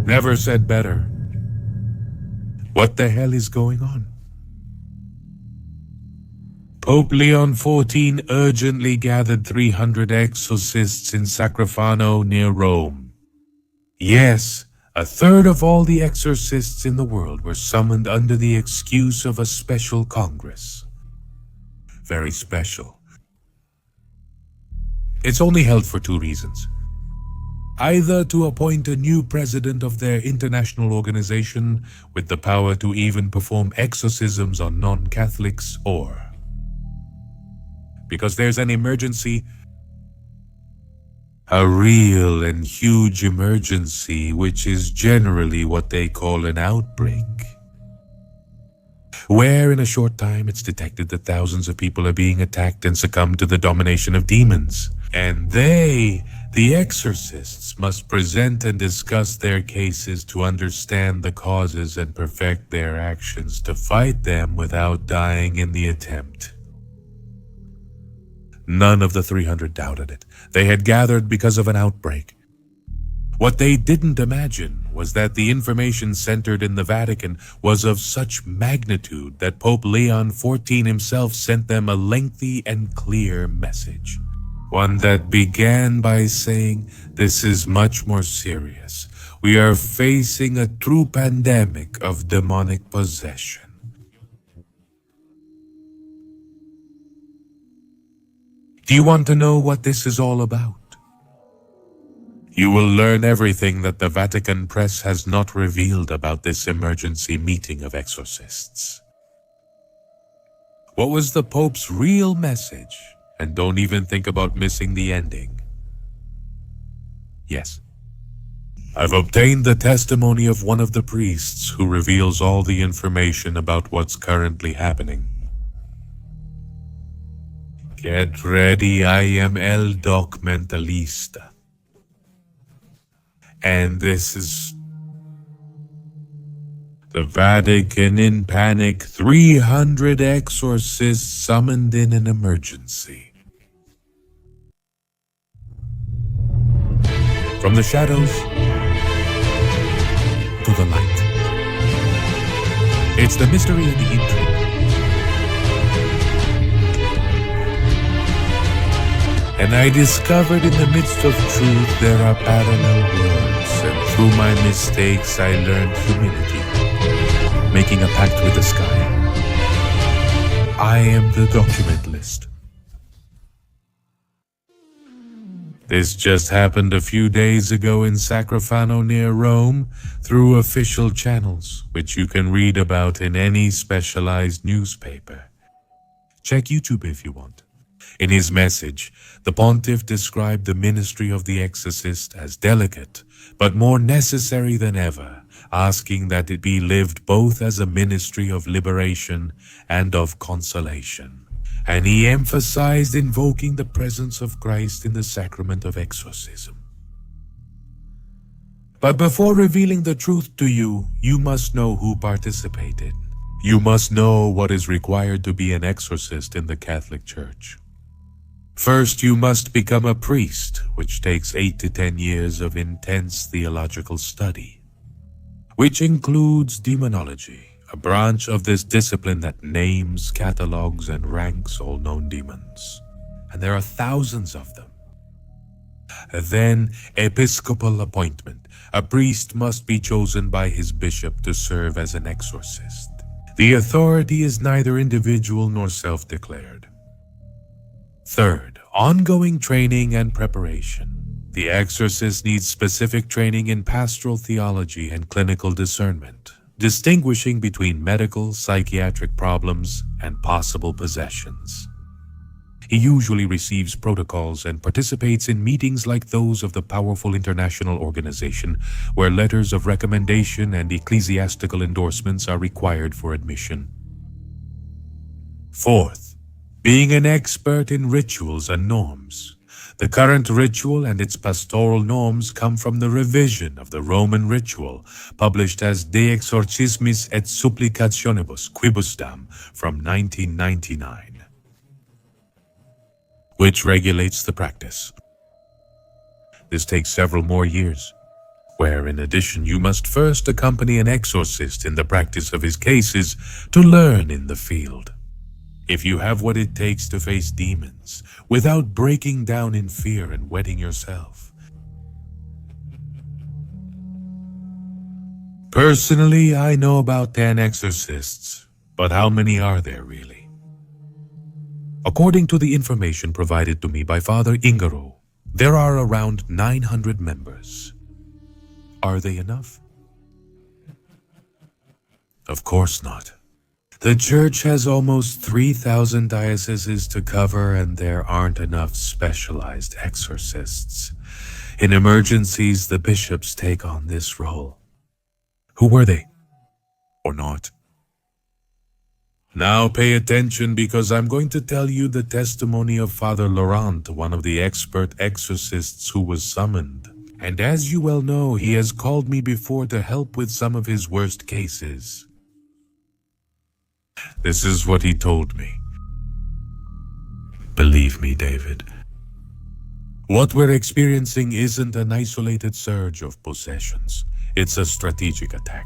Never said better. What the hell is going on? Pope Leon XIV urgently gathered 300 exorcists in Sacrofano near Rome. Yes, a third of all the exorcists in the world were summoned under the excuse of a special congress. Very special. It's only held for two reasons. Either to appoint a new president of their international organization with the power to even perform exorcisms on non-Catholics, or because there's an emergency, a real and huge emergency, which is generally what they call an outbreak, where in a short time it's detected that thousands of people are being attacked and succumb to the domination of demons. And they, the exorcists, must present and discuss their cases to understand the causes and perfect their actions to fight them without dying in the attempt. None of the 300 doubted it. They had gathered because of an outbreak. What they didn't imagine was that the information centered in the Vatican was of such magnitude that Pope Leon XIV himself sent them a lengthy and clear message. One that began by saying, "This is much more serious. We are facing a true pandemic of demonic possession." Do you want to know what this is all about? You will learn everything that the Vatican press has not revealed about this emergency meeting of exorcists. What was the Pope's real message? And don't even think about missing the ending. Yes, I've obtained the testimony of one of the priests who reveals all the information about what's currently happening. Get ready, I am El Documentalista. And this is the Vatican in panic, 300 exorcists summoned in an emergency. From the shadows to the light. It's the mystery and the intrigue. And I discovered in the midst of truth there are parallel worlds, and through my mistakes I learned humility, making a pact with the sky. I am the documentalist. This just happened a few days ago in Sacrofano near Rome through official channels, which you can read about in any specialized newspaper. Check YouTube if you want. In his message, the pontiff described the ministry of the exorcist as delicate, but more necessary than ever, asking that it be lived both as a ministry of liberation and of consolation. And he emphasized invoking the presence of Christ in the sacrament of exorcism. But before revealing the truth to you, you must know who participated. You must know what is required to be an exorcist in the Catholic Church. First, you must become a priest, which takes 8 to 10 years of intense theological study, which includes demonology, a branch of this discipline that names, catalogs, and ranks all known demons. And there are thousands of them. Then, episcopal appointment. A priest must be chosen by his bishop to serve as an exorcist. The authority is neither individual nor self-declared. Third, ongoing training and preparation. The exorcist needs specific training in pastoral theology and clinical discernment, distinguishing between medical, psychiatric problems and possible possessions. He usually receives protocols and participates in meetings like those of the powerful international organization, where letters of recommendation and ecclesiastical endorsements are required for admission. Fourth, being an expert in rituals and norms. The current ritual and its pastoral norms come from the revision of the Roman ritual, published as De Exorcismis et Supplicationibus Quibusdam from 1999, which regulates the practice. This takes several more years. where in addition you must first accompany an exorcist in the practice of his cases to learn in the field. If you have what it takes to face demons without breaking down in fear and wetting yourself. Personally, I know about 10 exorcists, but how many are there really? According to the information provided to me by Father Ingaro, there are around 900 members. Are they enough? Of course not. The church has almost 3,000 dioceses to cover, and there aren't enough specialized exorcists. In emergencies, the bishops take on this role. Who were they? Or not? Now pay attention, because I'm going to tell you the testimony of Father Laurent, one of the expert exorcists who was summoned. And as you well know, he has called me before to help with some of his worst cases. This is what he told me. Believe me, David, what we're experiencing isn't an isolated surge of possessions. It's a strategic attack.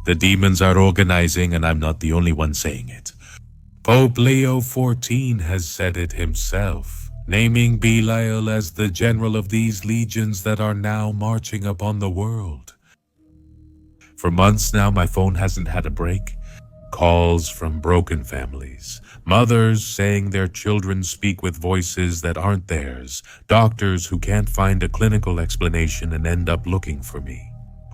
The demons are organizing, and I'm not the only one saying it. Pope Leo XIV has said it himself, naming Belial as the general of these legions that are now marching upon the world. For months now, my phone hasn't had a break. Calls from broken families, mothers saying their children speak with voices that aren't theirs, doctors who can't find a clinical explanation and end up looking for me.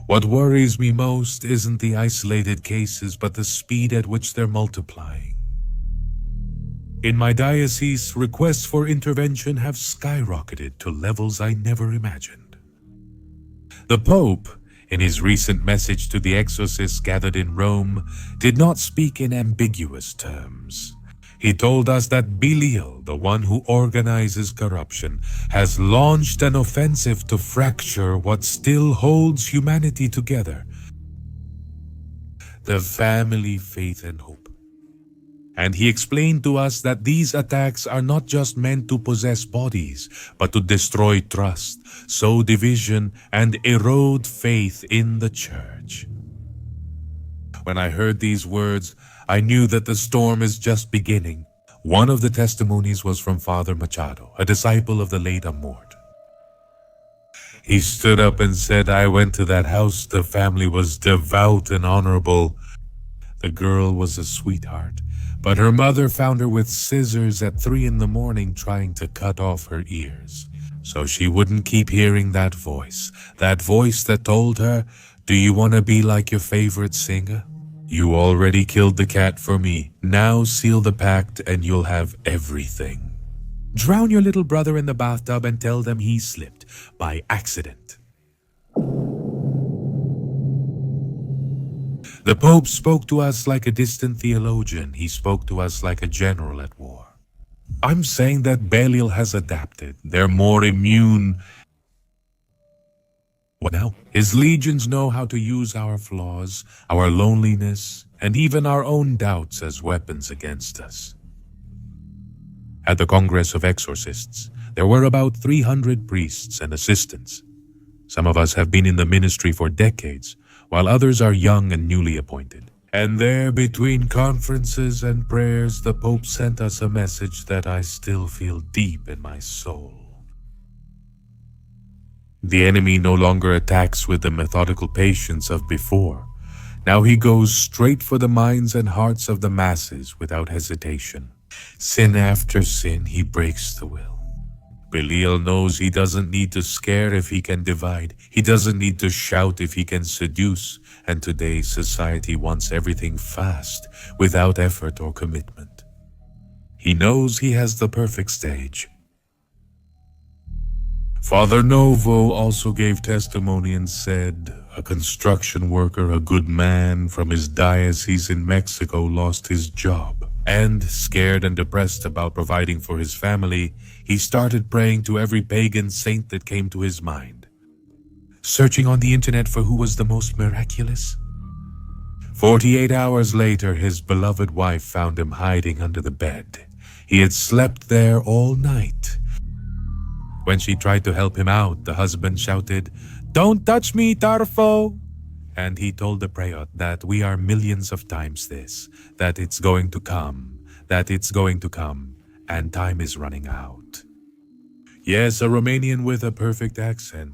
What worries me most isn't the isolated cases, but the speed at which they're multiplying. In my diocese, requests for intervention have skyrocketed to levels I never imagined. The Pope, in his recent message to the exorcists gathered in Rome, did not speak in ambiguous terms. He told us that Belial, the one who organizes corruption, has launched an offensive to fracture what still holds humanity together: the family, faith, and hope. And he explained to us that these attacks are not just meant to possess bodies, but to destroy trust, sow division, and erode faith in the church. When I heard these words, I knew that the storm is just beginning. One of the testimonies was from Father Machado, a disciple of the late Amort. He stood up and said, "I went to that house. The family was devout and honorable. The girl was a sweetheart, but her mother found her with scissors at 3 a.m. trying to cut off her ears. So she wouldn't keep hearing that voice that told her, 'Do you want to be like your favorite singer? You already killed the cat for me. Now seal the pact and you'll have everything. Drown your little brother in the bathtub and tell them he slipped by accident.'" The Pope spoke to us like a distant theologian. He spoke to us like a general at war. I'm saying that Belial has adapted. They're more immune. What now? His legions know how to use our flaws, our loneliness, and even our own doubts as weapons against us. At the Congress of Exorcists, there were about 300 priests and assistants. Some of us have been in the ministry for decades, while others are young and newly appointed. And there, between conferences and prayers, the Pope sent us a message that I still feel deep in my soul. The enemy no longer attacks with the methodical patience of before. Now he goes straight for the minds and hearts of the masses without hesitation. Sin after sin, he breaks the will. Belial knows he doesn't need to scare if he can divide. He doesn't need to shout if he can seduce. And today's society wants everything fast, without effort or commitment. He knows he has the perfect stage. Father Novo also gave testimony and said, a construction worker, a good man from his diocese in Mexico, lost his job. And, scared and depressed about providing for his family, he started praying to every pagan saint that came to his mind, searching on the internet for who was the most miraculous. 48 hours later, his beloved wife found him hiding under the bed. He had slept there all night. When she tried to help him out, the husband shouted, "Don't touch me, Tarfo!" And he told the prelate that we are millions of times this, that it's going to come, and time is running out. Yes, a Romanian with a perfect accent.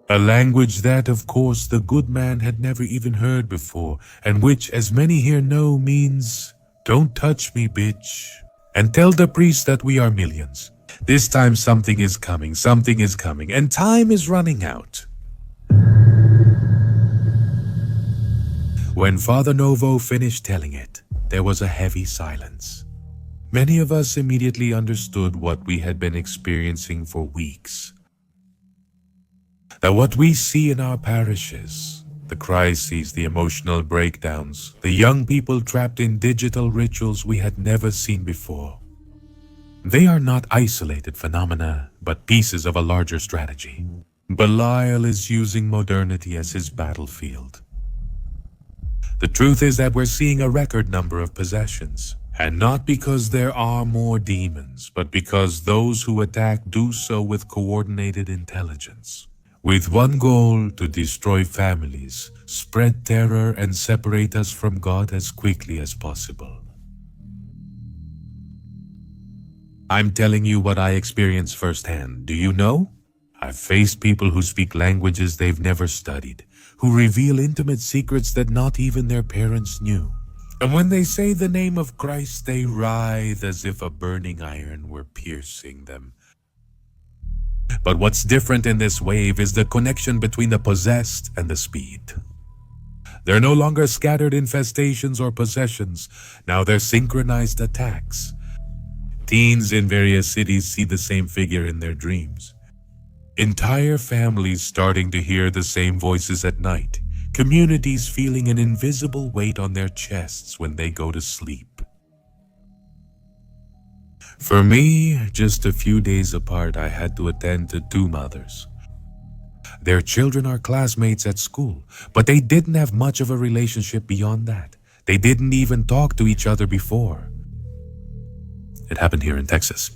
A language that, of course, the good man had never even heard before, and which, as many here know, means, "Don't touch me, bitch." And tell the priest that we are millions. This time something is coming, and time is running out. When Father Novo finished telling it, there was a heavy silence. Many of us immediately understood what we had been experiencing for weeks. That what we see in our parishes, the crises, the emotional breakdowns, the young people trapped in digital rituals we had never seen before, they are not isolated phenomena, but pieces of a larger strategy. Belial is using modernity as his battlefield. The truth is that we're seeing a record number of possessions, and not because there are more demons, but because those who attack do so with coordinated intelligence. With one goal: to destroy families, spread terror, and separate us from God as quickly as possible. I'm telling you what I experienced firsthand. Do you know? I've faced people who speak languages they've never studied, who reveal intimate secrets that not even their parents knew. And when they say the name of Christ, they writhe as if a burning iron were piercing them. But what's different in this wave is the connection between the possessed and the speed. They're no longer scattered infestations or possessions. Now they're synchronized attacks. Teens in various cities see the same figure in their dreams. Entire families starting to hear the same voices at night. Communities feeling an invisible weight on their chests when they go to sleep. For me, just a few days apart, I had to attend to two mothers. Their children are classmates at school, but they didn't have much of a relationship beyond that. They didn't even talk to each other before. It happened here in Texas.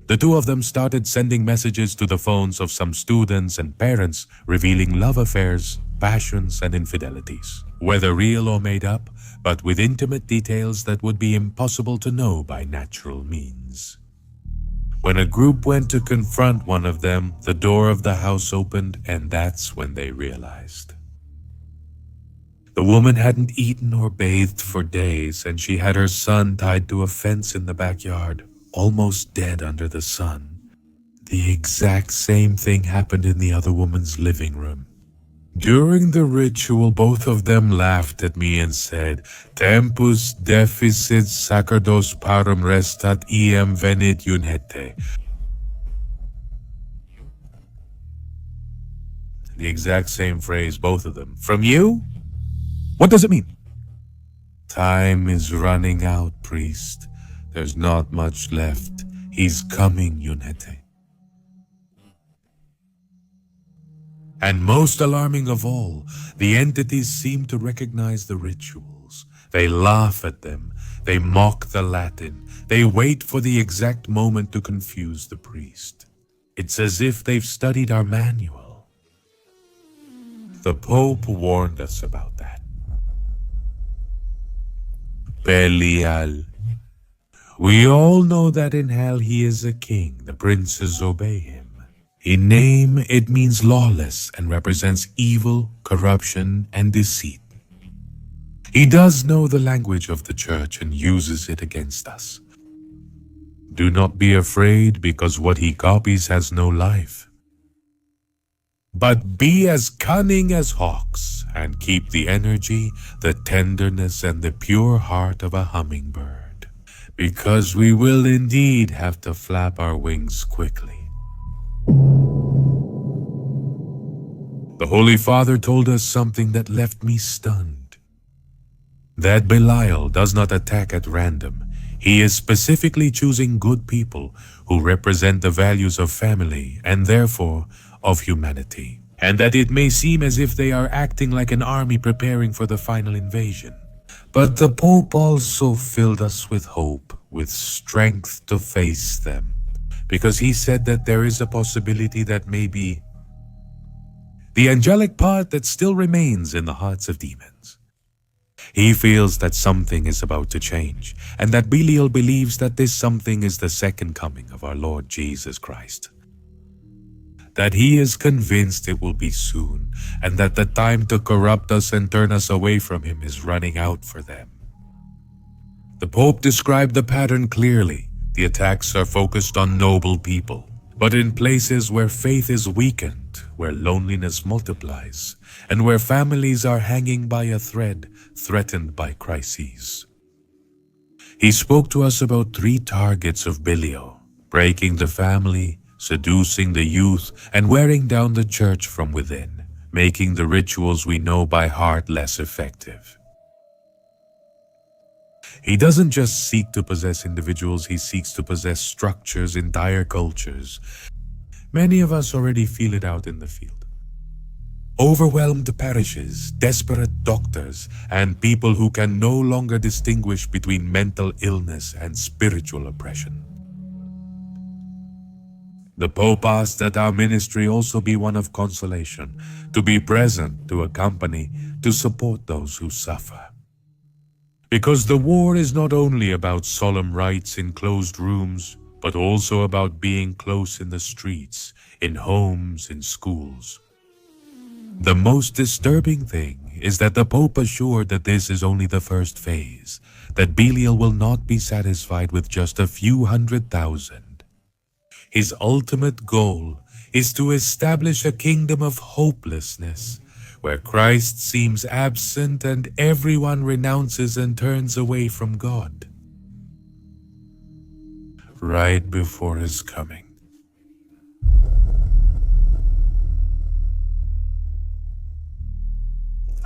The two of them started sending messages to the phones of some students and parents revealing love affairs, passions, and infidelities. Whether real or made up, but with intimate details that would be impossible to know by natural means. When a group went to confront one of them, the door of the house opened, and that's when they realized. The woman hadn't eaten or bathed for days, and she had her son tied to a fence in the backyard, almost dead under the sun. The exact same thing happened in the other woman's living room. During the ritual, both of them laughed at me and said, "Tempus deficit sacerdos parum restat iem venit unhete." The exact same phrase, both of them. From you? What does it mean? Time is running out, priest. There's not much left. He's coming, Unhete. And most alarming of all, the entities seem to recognize the rituals. They laugh at them. They mock the Latin. They wait for the exact moment to confuse the priest. It's as if they've studied our manual. The Pope warned us about that. Belial. We all know that in hell he is a king. The princes obey him. In name, it means lawless and represents evil, corruption, and deceit. He does know the language of the church and uses it against us. Do not be afraid, because what he copies has no life. But be as cunning as hawks and keep the energy, the tenderness, and the pure heart of a hummingbird, because we will indeed have to flap our wings quickly. The Holy Father told us something that left me stunned. That Belial does not attack at random. He is specifically choosing good people who represent the values of family and therefore of humanity. And that it may seem as if they are acting like an army preparing for the final invasion. But the Pope also filled us with hope, with strength to face them. because he said that there is a possibility that maybe the angelic part that still remains in the hearts of demons. He feels that something is about to change, and that Belial believes that this something is the second coming of our Lord Jesus Christ. That he is convinced it will be soon, and that the time to corrupt us and turn us away from him is running out for them. The Pope described the pattern clearly. The attacks are focused on noble people, but in places where faith is weakened, where loneliness multiplies, and where families are hanging by a thread, threatened by crises. He spoke to us about 3 targets of Belial: breaking the family, seducing the youth, and wearing down the church from within, making the rituals we know by heart less effective. He doesn't just seek to possess individuals, he seeks to possess structures, entire cultures. Many of us already feel it out in the field. Overwhelmed parishes, desperate doctors, and people who can no longer distinguish between mental illness and spiritual oppression. The Pope asked that our ministry also be one of consolation, to be present, to accompany, to support those who suffer. Because the war is not only about solemn rites in closed rooms, but also about being close in the streets, in homes, in schools. The most disturbing thing is that the Pope assured that this is only the first phase, that Belial will not be satisfied with just a few 100,000. His ultimate goal is to establish a kingdom of hopelessness, where Christ seems absent and everyone renounces and turns away from God. Right before his coming.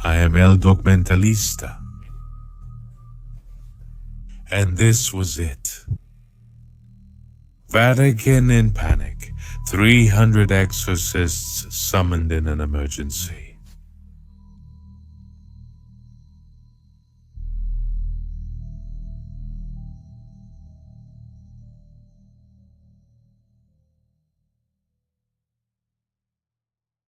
I am El Documentalista. And this was it. Vatican in panic. 300 exorcists summoned in an emergency.